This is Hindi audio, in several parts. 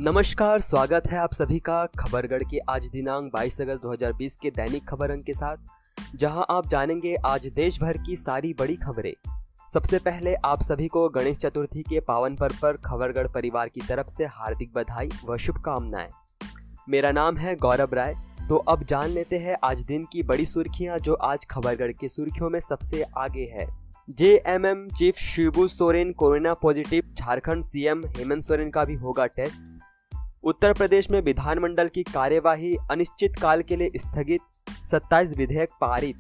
नमस्कार, स्वागत है आप सभी का खबरगढ़ के आज दिनांक 22 अगस्त 2020 के दैनिक खबर अंक के साथ, जहां आप जानेंगे आज देश भर की सारी बड़ी खबरें। सबसे पहले आप सभी को गणेश चतुर्थी के पावन पर्व पर खबरगढ़ परिवार की तरफ से हार्दिक बधाई व शुभकामनाएं। मेरा नाम है गौरव राय। तो अब जान लेते हैं आज दिन की बड़ी सुर्खियां, जो आज खबरगढ़ की सुर्खियों में सबसे आगे है। JMM chief Shibu Soren corona positive, Jharkhand CM Hemant Soren का भी होगा टेस्ट। उत्तर प्रदेश में विधानमंडल की कार्यवाही अनिश्चित काल के लिए स्थगित, 27 विधेयक पारित।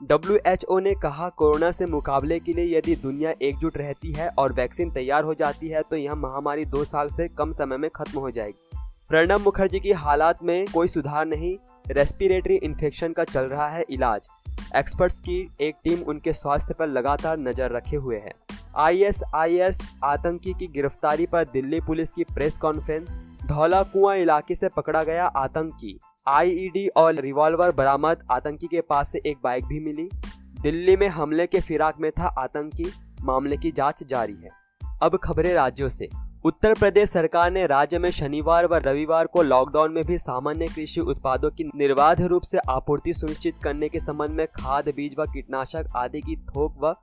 WHO ने कहा, कोरोना से मुकाबले के लिए यदि दुनिया एकजुट रहती है और वैक्सीन तैयार हो जाती है तो यह महामारी 2 साल से कम समय में खत्म हो जाएगी। प्रणब मुखर्जी की हालात में कोई सुधार नहीं, रेस्पिरेटरी इन्फेक्शन का चल रहा है इलाज। एक्सपर्ट्स की एक टीम उनके स्वास्थ्य पर लगातार नजर रखे हुए है। ISIS आतंकी की गिरफ्तारी पर दिल्ली पुलिस की प्रेस कॉन्फ्रेंस। धौला कुआं इलाके से पकड़ा गया आतंकी, IED और रिवॉल्वर बरामद। आतंकी के पास से एक बाइक भी मिली। दिल्ली में हमले के फिराक में था आतंकी, मामले की जांच जारी है। अब खबरें राज्यों से। उत्तर प्रदेश सरकार ने राज्य में शनिवार व रविवार को लॉकडाउन में भी सामान्य कृषि उत्पादों की निर्बाध रूप से आपूर्ति सुनिश्चित करने के संबंध में खाद, बीज व कीटनाशक आदि की थोक व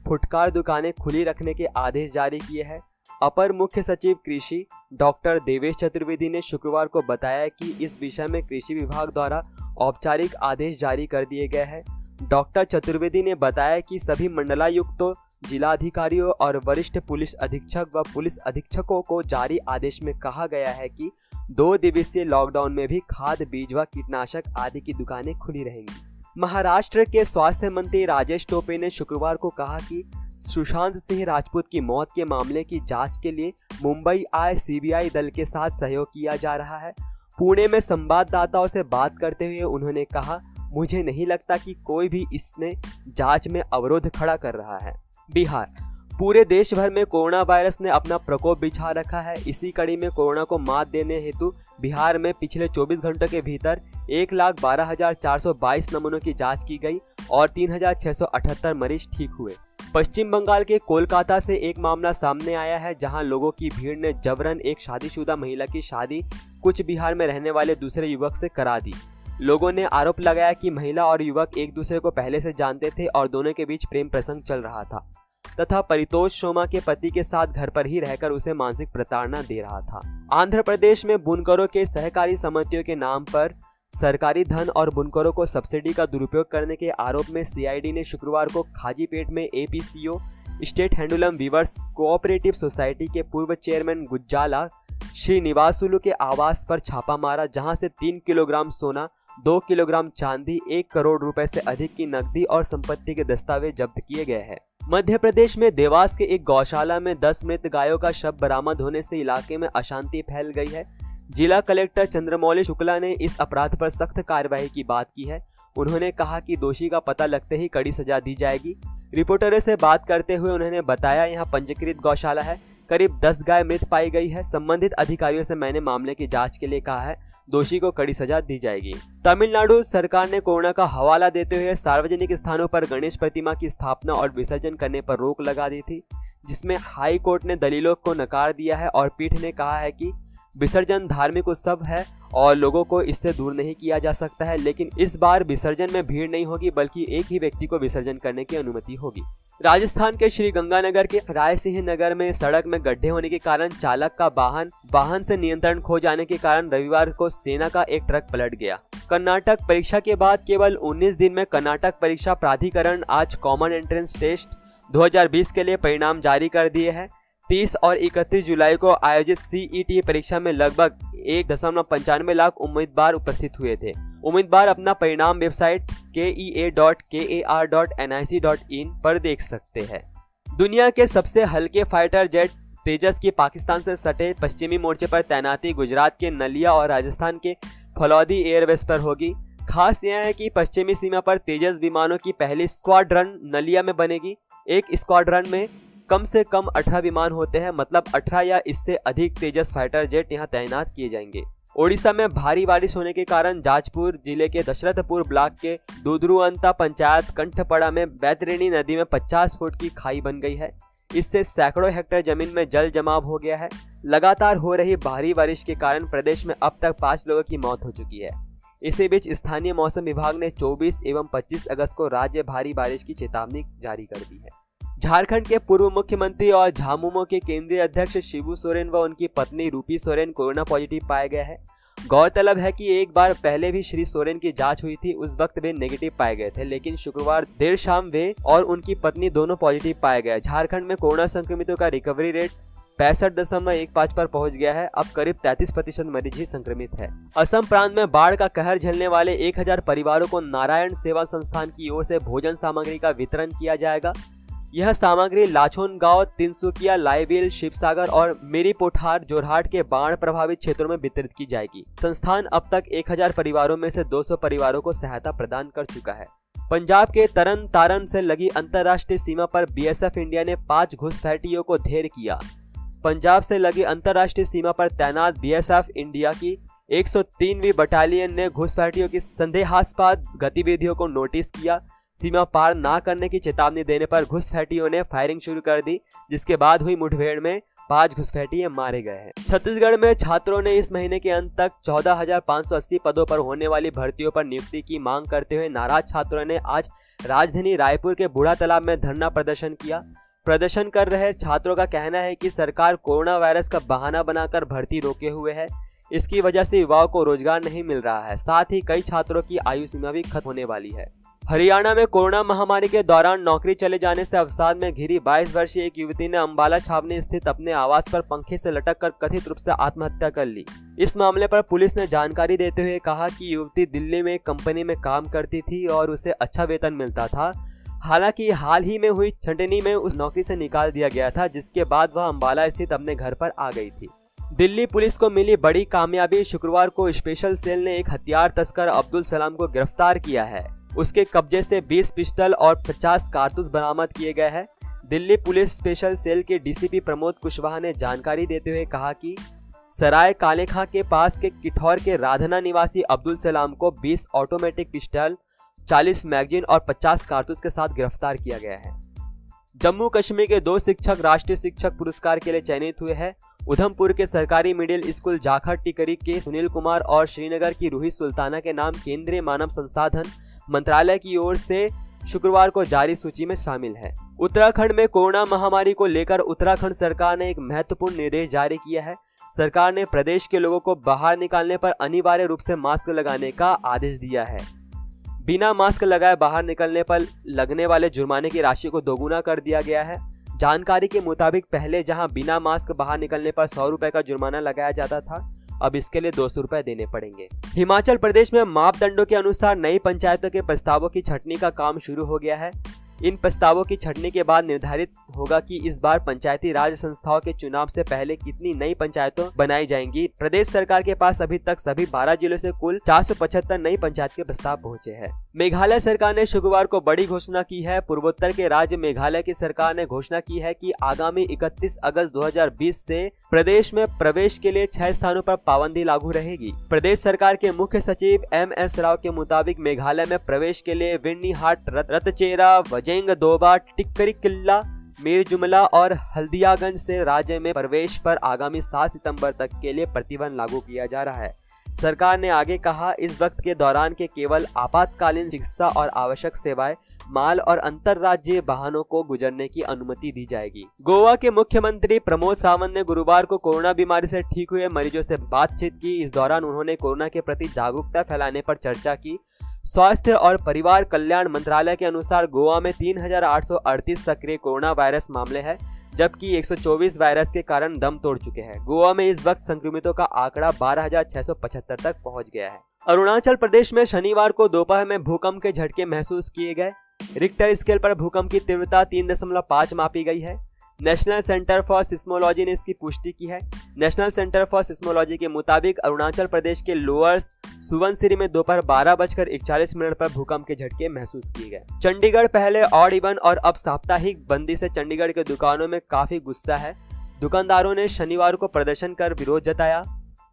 फुटकार दुकानें खुली रखने के आदेश जारी किए हैं। अपर मुख्य सचिव कृषि डॉक्टर देवेश चतुर्वेदी ने शुक्रवार को बताया कि इस विषय में कृषि विभाग द्वारा औपचारिक आदेश जारी कर दिए गए हैं। डॉक्टर चतुर्वेदी ने बताया कि सभी मंडलायुक्तों, जिलाधिकारियों और वरिष्ठ पुलिस अधीक्षक व पुलिस अधीक्षकों को जारी आदेश में कहा गया है कि 2 दिवसीय लॉकडाउन में भी खाद, बीज व कीटनाशक आदि की दुकानें खुली रहेंगी। महाराष्ट्र के स्वास्थ्य मंत्री राजेश टोपे ने शुक्रवार को कहा कि सुशांत सिंह राजपूत की मौत के मामले की जांच के लिए मुंबई आए CBI दल के साथ सहयोग किया जा रहा है। पुणे में संवाददाताओं से बात करते हुए उन्होंने कहा, मुझे नहीं लगता कि कोई भी इसमें जांच में अवरोध खड़ा कर रहा है। बिहार। पूरे देश भर में कोरोना वायरस ने अपना प्रकोप बिछा रखा है। इसी कड़ी में कोरोना को मात देने हेतु बिहार में पिछले 24 घंटों के भीतर 1,12,422 नमूनों की जांच की गई और 3,678 मरीज ठीक हुए। पश्चिम बंगाल के कोलकाता से एक मामला सामने आया है, जहां लोगों की भीड़ ने जबरन एक शादीशुदा महिला की शादी कुछ बिहार में रहने वाले दूसरे युवक से करा दी। लोगों ने आरोप लगाया कि महिला और युवक एक दूसरे को पहले से जानते थे और दोनों के बीच प्रेम प्रसंग चल रहा था तथा परितोष शोमा के पति के साथ घर पर ही रहकर उसे मानसिक प्रताड़ना दे रहा था। आंध्र प्रदेश में बुनकरों के सहकारी समितियों के नाम पर सरकारी धन और बुनकरों को सब्सिडी का दुरुपयोग करने के आरोप में CID ने शुक्रवार को खाजीपेट में APCO state handloom weavers cooperative society के पूर्व चेयरमैन गुज्जाला श्रीनिवासुलु के आवास पर छापा मारा, जहां से 3 किलोग्राम सोना, 2 किलोग्राम चांदी, 1 करोड़ रुपए से अधिक की नकदी और संपत्ति के दस्तावेज जब्त किए गए हैं। मध्य प्रदेश में देवास के एक गौशाला में 10 मृत गायों का शव बरामद होने से इलाके में अशांति फैल गई है। जिला कलेक्टर चंद्रमौली शुक्ला ने इस अपराध पर सख्त कार्रवाई की बात की है। उन्होंने कहा कि दोषी का पता लगते ही कड़ी सजा दी जाएगी। रिपोर्टरों से बात करते हुए उन्होंने बताया, यहां पंजीकृत गौशाला है, करीब 10 गाय मृत पाई गई है। संबंधित अधिकारियों से मैंने मामले की जांच के लिए कहा है, दोषी को कड़ी सजा दी जाएगी। तमिलनाडु सरकार ने कोरोना का हवाला देते हुए सार्वजनिक स्थानों पर गणेश प्रतिमा की स्थापना और विसर्जन करने पर रोक लगा दी थी, जिसमें हाई कोर्ट ने दलीलों को नकार दिया है और पीठ ने कहा है कि विसर्जन धार्मिक उत्सव है और लोगों को इससे दूर नहीं किया जा सकता है, लेकिन इस बार विसर्जन में भीड़ नहीं होगी, बल्कि एक ही व्यक्ति को विसर्जन करने की अनुमति होगी। राजस्थान के श्री गंगानगर के राय सिंह नगर में सड़क में गड्ढे होने के कारण चालक का वाहन से नियंत्रण खो जाने के कारण रविवार को सेना का एक ट्रक पलट गया। कर्नाटक परीक्षा के बाद केवल 19 दिन में कर्नाटक परीक्षा प्राधिकरण आज कॉमन एंट्रेंस टेस्ट 2020 के लिए परिणाम जारी कर दिए हैं। 30 और 31 जुलाई को आयोजित CET परीक्षा में लगभग 1.95 लाख उम्मीदवार उपस्थित हुए थे। उम्मीदवार अपना परिणाम वेबसाइट kea.kar.nic.in पर देख सकते हैं। दुनिया के सबसे हल्के फाइटर जेट तेजस की पाकिस्तान से सटे पश्चिमी मोर्चे पर तैनाती गुजरात के नलिया और राजस्थान के फलौदी एयरबेस पर होगी। खास यह है कि पश्चिमी सीमा पर तेजस विमानों की पहली स्क्वाड्रन नलिया में बनेगी। एक स्क्वाड्रन में कम से कम 18 विमान होते हैं, मतलब 18 या इससे अधिक तेजस फाइटर जेट यहां तैनात किए जाएंगे। ओडिशा में भारी बारिश होने के कारण जाजपुर जिले के दशरथपुर ब्लॉक के दुदरुअंता पंचायत कंठपड़ा में बैतरणी नदी में 50 फुट की खाई बन गई है। इससे सैकड़ों हेक्टेयर जमीन में जल जमाव हो गया है। लगातार हो रही भारी बारिश के कारण प्रदेश में अब तक 5 लोगों की मौत हो चुकी है। इसी बीच स्थानीय मौसम विभाग ने 24 एवं 25 अगस्त को राज्य भारी बारिश की चेतावनी जारी कर दी है। झारखंड के पूर्व मुख्यमंत्री और झामुमो के केंद्रीय अध्यक्ष शिबू सोरेन व उनकी पत्नी रूपी सोरेन कोरोना पॉजिटिव पाए गए हैं। गौरतलब है कि एक बार पहले भी श्री सोरेन की जांच हुई थी, उस वक्त वे नेगेटिव पाए गए थे, लेकिन शुक्रवार देर शाम वे और उनकी पत्नी दोनों पॉजिटिव पाए गए। झारखंड में कोरोना संक्रमितों का रिकवरी रेट 65.15 पर पहुंच गया है। अब करीब 33% मरीज ही संक्रमित है। असम प्रांत में बाढ़ का कहर झेलने वाले 1000 परिवारों को नारायण सेवा संस्थान की ओर से भोजन सामग्री का वितरण किया जाएगा। यह सामग्री लाचोन गांव, तिनसुकिया, लाइबिल, शिवसागर और मिरीपोठार, जोरहाट के बाढ़ प्रभावित क्षेत्रों में वितरित की जाएगी। संस्थान अब तक 1000 परिवारों में से 200 परिवारों को सहायता प्रदान कर चुका है। पंजाब के तरन तारण से लगी अंतर्राष्ट्रीय सीमा पर बीएसएफ इंडिया ने 5 घुसपैठियों को ढेर किया। पंजाब से लगी अंतर्राष्ट्रीय सीमा पर तैनात बीएसएफ इंडिया की 103वीं बटालियन ने घुसपैठियों की संदेहास्पद गतिविधियों को नोटिस किया। सीमा पार ना करने की चेतावनी देने पर घुसपैठियों ने फायरिंग शुरू कर दी, जिसके बाद हुई मुठभेड़ में 5 घुसपैठिए मारे गए हैं। छत्तीसगढ़ में छात्रों ने इस महीने के अंत तक 14,580 पदों पर होने वाली भर्तियों पर नियुक्ति की मांग करते हुए नाराज छात्रों ने आज राजधानी रायपुर के बूढ़ा तालाब में धरना प्रदर्शन किया। प्रदर्शन कर रहे छात्रों का कहना है कि सरकार कोरोना वायरस का बहाना बनाकर भर्ती रोके हुए है। इसकी वजह से युवाओं को रोजगार नहीं मिल रहा है। साथ ही कई छात्रों की आयु सीमा भी खत्म होने वाली है। हरियाणा में कोरोना महामारी के दौरान नौकरी चले जाने से अवसाद में घिरी 22 वर्षीय एक युवती ने अंबाला छावनी स्थित अपने आवास पर पंखे से लटक कर कथित रूप से आत्महत्या कर ली। इस मामले पर पुलिस ने जानकारी देते हुए कहा कि युवती दिल्ली में एक कंपनी में काम करती थी और उसे अच्छा वेतन मिलता था। हालांकि हाल ही में हुई छंटनी में उस नौकरी से निकाल दिया गया था, जिसके बाद वह अंबाला स्थित अपने घर पर आ गई थी। दिल्ली पुलिस को मिली बड़ी कामयाबी। शुक्रवार को स्पेशल सेल ने एक हथियार तस्कर अब्दुल सलाम को गिरफ्तार किया है। उसके कब्जे से 20 पिस्टल और 50 कारतूस बरामद किए गए हैं। दिल्ली पुलिस स्पेशल सेल के डीसीपी प्रमोद कुशवाहा ने जानकारी देते हुए कहा कि सराय कालेखां के पास के किठौर के राधना निवासी अब्दुल सलाम को 20 ऑटोमेटिक पिस्टल, 40 मैगजीन और 50 कारतूस के साथ गिरफ्तार किया गया है। जम्मू कश्मीर के 2 शिक्षक राष्ट्रीय शिक्षक पुरस्कार के लिए चयनित हुए हैं। उधमपुर के सरकारी मिडिल स्कूल जाखड़ टिकरी के सुनील कुमार और श्रीनगर की रूही सुल्ताना के नाम केंद्रीय मानव संसाधन मंत्रालय की ओर से शुक्रवार को जारी सूची में शामिल है। उत्तराखंड में कोरोना महामारी को लेकर उत्तराखंड सरकार ने एक महत्वपूर्ण निर्देश जारी किया है। सरकार ने प्रदेश के लोगों को बाहर निकालने पर अनिवार्य रूप से मास्क लगाने का आदेश दिया है। बिना मास्क लगाए बाहर निकलने पर लगने वाले जुर्माने की राशि को दोगुना कर दिया गया है। जानकारी के मुताबिक पहले जहां बिना मास्क बाहर निकलने पर 100 रुपए का जुर्माना लगाया जाता था, अब इसके लिए 200 रुपए देने पड़ेंगे। हिमाचल प्रदेश में मापदंडों के अनुसार नई पंचायतों के प्रस्तावों की छंटनी का काम शुरू हो गया है। इन प्रस्तावों की छंटनी के बाद निर्धारित होगा कि इस बार पंचायती राज संस्थाओं के चुनाव से पहले कितनी नई पंचायतों बनाई जाएंगी। प्रदेश सरकार के पास अभी तक सभी 12 जिलों से कुल 475 नई पंचायत के प्रस्ताव पहुंचे हैं। मेघालय सरकार ने शुक्रवार को बड़ी घोषणा की है। पूर्वोत्तर के राज्य मेघालय की सरकार ने घोषणा की है कि आगामी 31 अगस्त 2020 से प्रदेश में प्रवेश के लिए 6 स्थानों पर पाबंदी लागू रहेगी। प्रदेश सरकार के मुख्य सचिव MS राव के मुताबिक मेघालय में प्रवेश के लिए विन्नी हाट, रतचेरा, वजेंग दोबा, टिक्करी किल्ला, मीर जुमला और हल्दियागंज से राज्य में प्रवेश पर आगामी 7 सितंबर तक के लिए प्रतिबंध लागू किया जा रहा है। सरकार ने आगे कहा, इस वक्त के दौरान के केवल आपातकालीन चिकित्सा और आवश्यक सेवाएं, माल और अंतर्राज्यीय वाहनों को गुजरने की अनुमति दी जाएगी। गोवा के मुख्यमंत्री प्रमोद सावंत ने गुरुवार को कोरोना बीमारी से ठीक हुए मरीजों से बातचीत की। इस दौरान उन्होंने कोरोना के प्रति जागरूकता फैलाने पर चर्चा की। स्वास्थ्य और परिवार कल्याण मंत्रालय के अनुसार गोवा में 3,838 सक्रिय कोरोना वायरस मामले हैं, जबकि 124 वायरस के कारण दम तोड़ चुके हैं। गोवा में इस वक्त संक्रमितों का आंकड़ा 12,675 तक पहुंच गया है। अरुणाचल प्रदेश में शनिवार को दोपहर में भूकंप के झटके महसूस किए गए। रिक्टर स्केल पर भूकंप की तीव्रता 3.5 मापी गई है। नेशनल सेंटर फॉर सिस्मोलॉजी ने इसकी पुष्टि की है। नेशनल सेंटर फॉर सिस्मोलॉजी के मुताबिक अरुणाचल प्रदेश के लोअर सुबनसिरी में दोपहर 12:41 पर भूकंप के झटके महसूस किए गए। चंडीगढ़ पहले ऑड इवन और अब साप्ताहिक बंदी से चंडीगढ़ के दुकानों में काफी गुस्सा है। दुकानदारों ने शनिवार को प्रदर्शन कर विरोध जताया।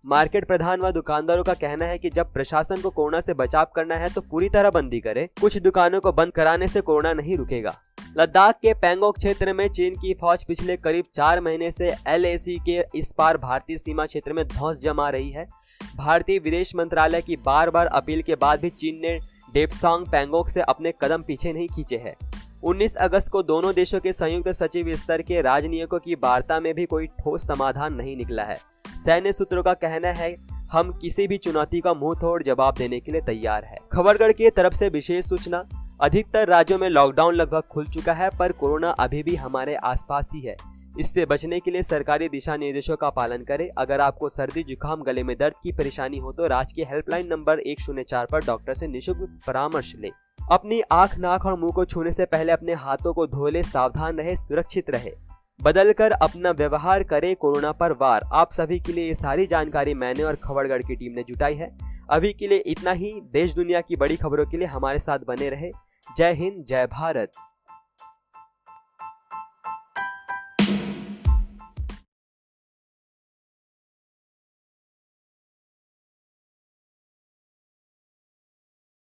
मार्केट प्रधान व दुकानदारों का कहना है कि जब प्रशासन को कोरोना से बचाव करना है तो पूरी तरह बंदी करे। कुछ दुकानों को बंद कराने से कोरोना नहीं रुकेगा। लद्दाख के पैंगोंग क्षेत्र में चीन की फौज पिछले करीब 4 महीने से LAC के इस पार भारतीय सीमा क्षेत्र में धौंस जमा रही है। भारतीय विदेश मंत्रालय की बार बार अपील के बाद भी चीन ने डेप्सांग पैंगोंग से अपने कदम पीछे नहीं खींचे हैं। 19 अगस्त को दोनों देशों के संयुक्त सचिव स्तर के राजनयिकों की वार्ता में भी कोई ठोस समाधान नहीं निकला है। सैन्य सूत्रों का कहना है हम किसी भी चुनौती का मुंह तोड़ जवाब देने के लिए तैयार है। खबरगढ़ की तरफ से विशेष सूचना। अधिकतर राज्यों में लॉकडाउन लगभग खुल चुका है, पर कोरोना अभी भी हमारे आसपास ही है। इससे बचने के लिए सरकारी दिशा निर्देशों का पालन करें। अगर आपको सर्दी, जुकाम, गले में दर्द की परेशानी हो तो राजकीय हेल्पलाइन नंबर 104 पर डॉक्टर से निःशुल्क परामर्श लें। अपनी आंख, नाक और मुंह को छूने से पहले अपने हाथों को धो ले। सावधान रहे, सुरक्षित रहे, बदलकर अपना व्यवहार करे, कोरोना पर वार। आप सभी के लिए ये सारी जानकारी मैंने और खबरगढ़ की टीम ने जुटाई है। अभी के लिए इतना ही। देश दुनिया की बड़ी खबरों के लिए हमारे साथ बने रहे। जय हिंद, जय भारत।